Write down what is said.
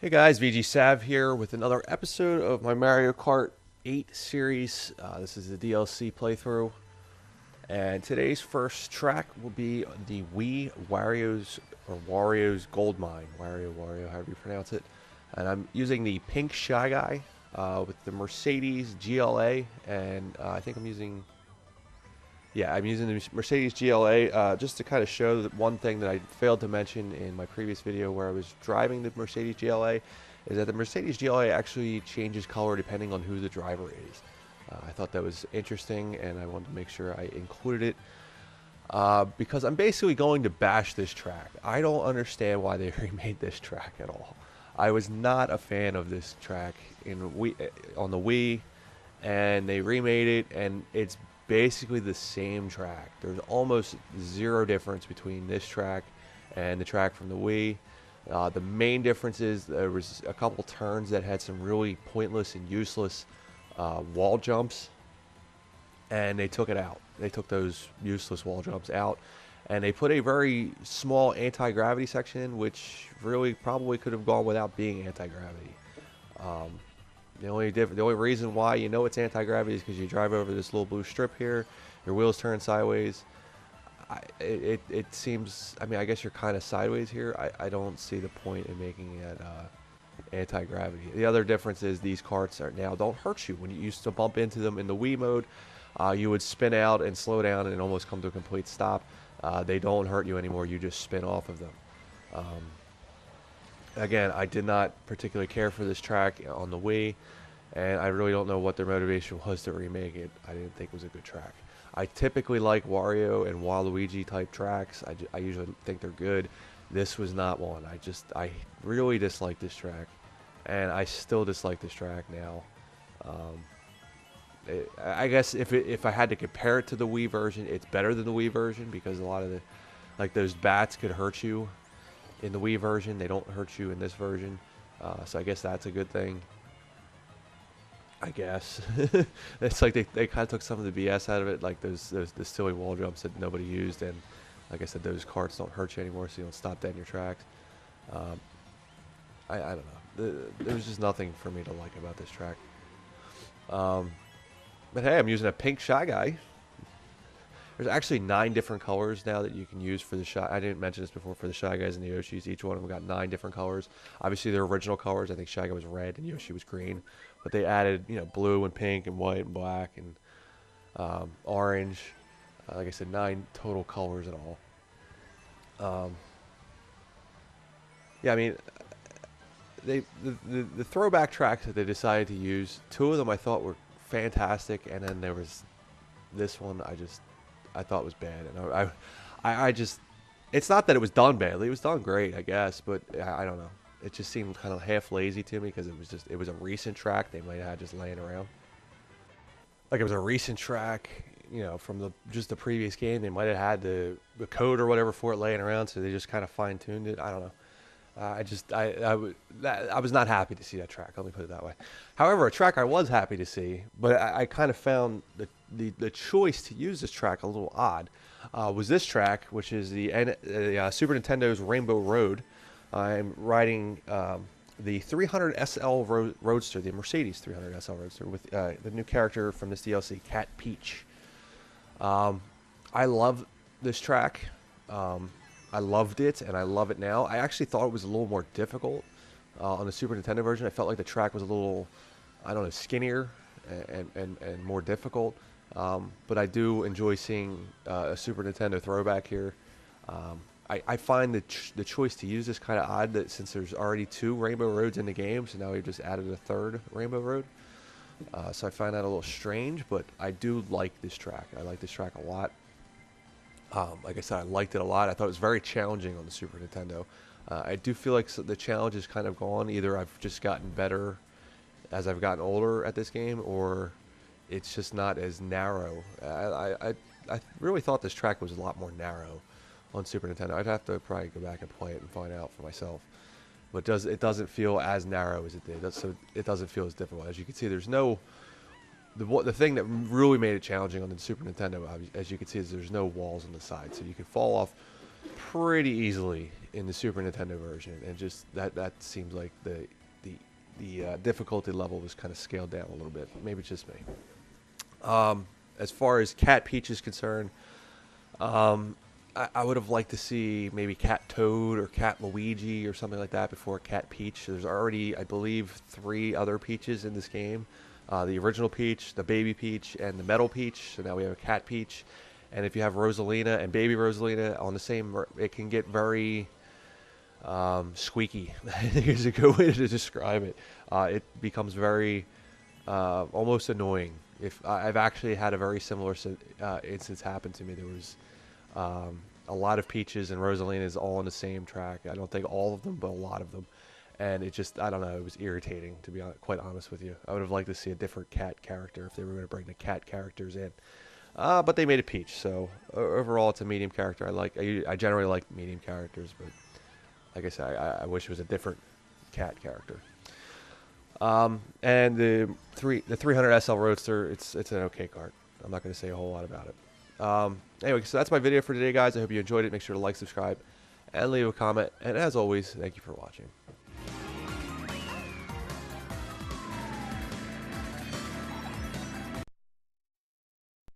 Hey guys, VG Sav here with another episode of my Mario Kart 8 series. This is the DLC playthrough, and today's first track will be the Wario's Gold Mine. Wario, however you pronounce it. And I'm using the pink Shy Guy with the Mercedes GLA, and I think I'm using the Mercedes GLA just to kind of show that one thing that I failed to mention in my previous video where I was driving the Mercedes GLA is that the Mercedes GLA actually changes color depending on who the driver is. I thought that was interesting, and I wanted to make sure I included it because I'm basically going to bash this track. I don't understand why they remade this track at all. I was not a fan of this track on the Wii, and they remade it, and it's basically the same track. There's almost zero difference between this track and the track from the Wii. The main difference is there was a couple turns that had some really pointless and useless wall jumps, and they took it out. They took those useless wall jumps out, and they put a very small anti-gravity section, which really probably could have gone without being anti-gravity. The only reason why you know it's anti-gravity is because you drive over this little blue strip here, your wheels turn sideways. It seems, I mean, I guess you're kind of sideways here. I don't see the point in making it anti-gravity. The other difference is these karts don't hurt you. When you used to bump into them in the Wii mode, you would spin out and slow down and almost come to a complete stop. They don't hurt you anymore. You just spin off of them. Again, I did not particularly care for this track on the Wii, and I really don't know what their motivation was to remake it. I didn't think it was a good track. I typically like Wario and Waluigi type tracks. I usually think they're good. This was not one. I really dislike this track, and I still dislike this track now. I guess if I had to compare it to the Wii version, it's better than the Wii version because a lot of those bats could hurt you. In the Wii version, they don't hurt you in this version, so I guess that's a good thing. I guess it's like they kind of took some of the BS out of it, like the silly wall jumps that nobody used, and like I said, those karts don't hurt you anymore, so you don't stop dead in your tracks. I don't know. There's just nothing for me to like about this track. But hey, I'm using a pink Shy Guy. There's actually 9 different colors now that you can use for the Shy. I didn't mention this before for the Shy Guys and the Yoshis. Each one of them got 9 different colors. Obviously, their original colors, I think Shy Guy was red and Yoshi was green. But they added, blue and pink and white and black and orange. Like I said, 9 total colors in all. Yeah, I mean, the throwback tracks that they decided to use, 2 of them I thought were fantastic, and then there was this one I thought was bad, and I just, it's not that it was done badly, it was done great, I guess, but I don't know, it just seemed kind of half lazy to me because it was a recent track they might have had just laying around. Like it was a recent track, from just the previous game. They might have had the code or whatever for it laying around, so they just kind of fine tuned it. I don't know. I was not happy to see that track. Let me put it that way. However, a track I was happy to see, but I kind of found the choice to use this track a little odd. Was this track, which is the Super Nintendo's Rainbow Road. I'm riding the 300 SL Roadster, the Mercedes 300 SL Roadster, with the new character from this DLC, Cat Peach. I love this track. I loved it, and I love it now. I actually thought it was a little more difficult on the Super Nintendo version. I felt like the track was a little, I don't know, skinnier and more difficult. But I do enjoy seeing a Super Nintendo throwback here. I find the choice to use this kind of odd, that since there's already 2 Rainbow Roads in the game, so now we've just added a 3rd Rainbow Road. So I find that a little strange, but I do like this track. I like this track a lot. Like I said, I liked it a lot. I thought it was very challenging on the Super Nintendo. I do feel like the challenge is kind of gone. Either I've just gotten better as I've gotten older at this game, or it's just not as narrow. I really thought this track was a lot more narrow on Super Nintendo. I'd have to probably go back and play it and find out for myself. But it doesn't feel as narrow as it did. So it doesn't feel as difficult. As you can see, there's no... The thing that really made it challenging on the Super Nintendo, as you can see, is there's no walls on the side, so you can fall off pretty easily in the Super Nintendo version, and just that seems like the difficulty level was kind of scaled down a little bit. Maybe it's just me. As far as Cat Peach is concerned, I would have liked to see maybe Cat Toad or Cat Luigi or something like that before Cat Peach. There's already, I believe, 3 other Peaches in this game. The original Peach, the Baby Peach, and the Metal Peach. So now we have a Cat Peach. And if you have Rosalina and Baby Rosalina on the same, it can get very squeaky. I think is a good way to describe it. It becomes very almost annoying. If I've actually had a very similar instance happen to me. There was a lot of Peaches and Rosalinas all on the same track. I don't think all of them, but a lot of them. And it just, I don't know, it was irritating, to be quite honest with you. I would have liked to see a different cat character if they were going to bring the cat characters in. But they made a Peach, so overall it's a medium character. I generally like medium characters, but like I said, I wish it was a different cat character. And the 300 SL Roadster, it's an okay kart. I'm not going to say a whole lot about it. Anyway, so that's my video for today, guys. I hope you enjoyed it. Make sure to like, subscribe, and leave a comment. And as always, thank you for watching.